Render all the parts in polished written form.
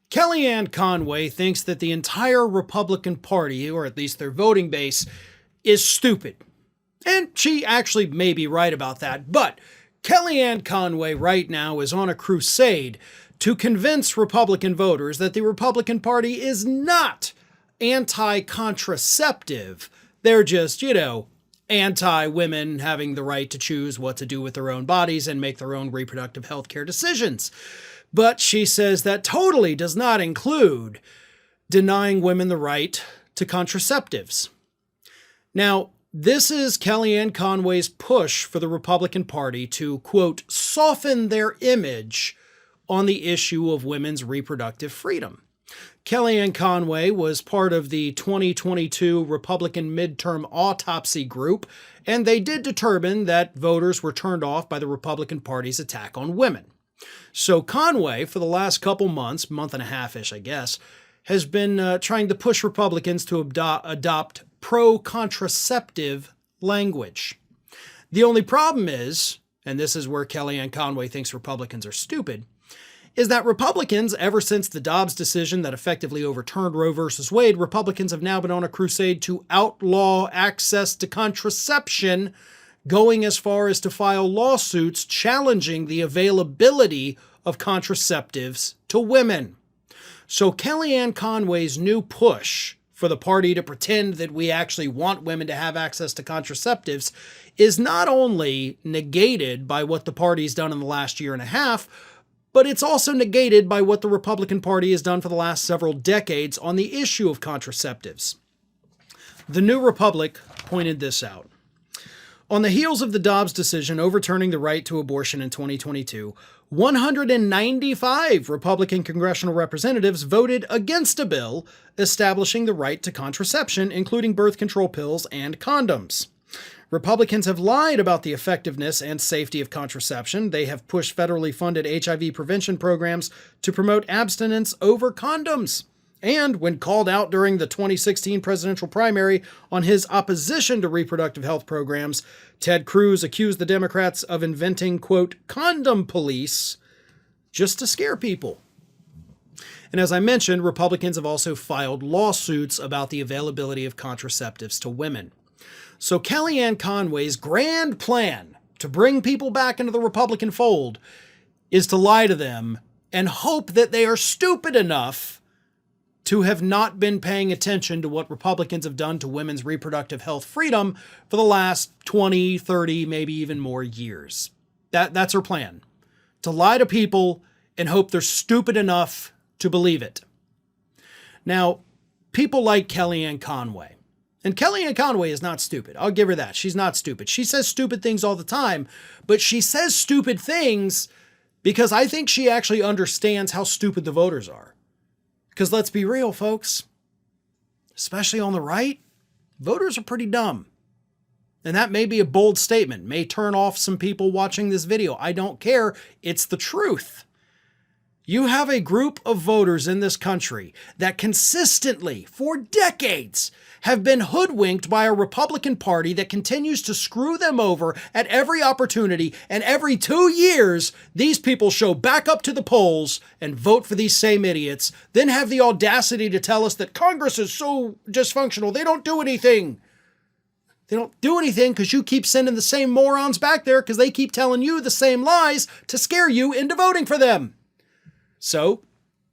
Kellyanne Conway thinks that the entire Republican Party, or at least their voting base, is stupid. And she actually may be right about that, but Kellyanne Conway right now is on a crusade to convince Republican voters that the Republican Party is not anti-contraceptive. They're just, anti-women having the right to choose what to do with their own bodies and make their own reproductive health care decisions. But she says that totally does not include denying women the right to contraceptives. Now, this is Kellyanne Conway's push for the Republican Party to, quote, soften their image on the issue of women's reproductive freedom. Kellyanne Conway was part of the 2022 Republican midterm autopsy group, and they did determine that voters were turned off by the Republican Party's attack on women. So Conway, for the last couple months, month and a half-ish, I guess, has been trying to push Republicans to adopt pro-contraceptive language. The only problem is, and this is where Kellyanne Conway thinks Republicans are stupid, is that Republicans, ever since the Dobbs decision that effectively overturned Roe v. Wade, Republicans have now been on a crusade to outlaw access to contraception, going as far as to file lawsuits challenging the availability of contraceptives to women. So Kellyanne Conway's new push for the party to pretend that we actually want women to have access to contraceptives is not only negated by what the party's done in the last year and a half, but it's also negated by what the Republican Party has done for the last several decades on the issue of contraceptives. The New Republic pointed this out. On the heels of the Dobbs decision overturning the right to abortion in 2022, 195 Republican congressional representatives voted against a bill establishing the right to contraception, including birth control pills and condoms. Republicans have lied about the effectiveness and safety of contraception. They have pushed federally funded HIV prevention programs to promote abstinence over condoms. And when called out during the 2016 presidential primary on his opposition to reproductive health programs, Ted Cruz accused the Democrats of inventing, quote, condom police just to scare people. And as I mentioned, Republicans have also filed lawsuits about the availability of contraceptives to women. So Kellyanne Conway's grand plan to bring people back into the Republican fold is to lie to them and hope that they are stupid enough to have not been paying attention to what Republicans have done to women's reproductive health freedom for the last 20, 30, maybe even more years. That's her plan. To lie to people and hope they're stupid enough to believe it. Now, people like Kellyanne Conway. And Kellyanne Conway is not stupid. I'll give her that. She's not stupid. She says stupid things all the time, but she says stupid things because I think she actually understands how stupid the voters are. Because let's be real, folks, especially on the right, voters are pretty dumb. And that may be a bold statement, may turn off some people watching this video. I don't care. It's the truth. You have a group of voters in this country that consistently, for decades, have been hoodwinked by a Republican Party that continues to screw them over at every opportunity, and every 2 years, these people show back up to the polls and vote for these same idiots, then have the audacity to tell us that Congress is so dysfunctional, they don't do anything. They don't do anything because you keep sending the same morons back there because they keep telling you the same lies to scare you into voting for them. So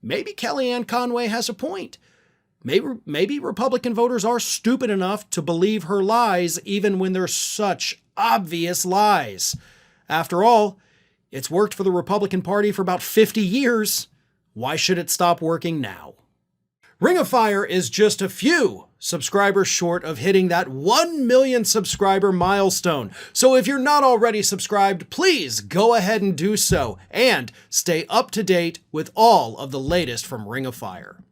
maybe Kellyanne Conway has a point. Maybe Republican voters are stupid enough to believe her lies even when they're such obvious lies. After all, it's worked for the Republican Party for about 50 years. Why should it stop working now? Ring of Fire is just a few subscribers short of hitting that 1 million subscriber milestone. So if you're not already subscribed, please go ahead and do so and stay up to date with all of the latest from Ring of Fire.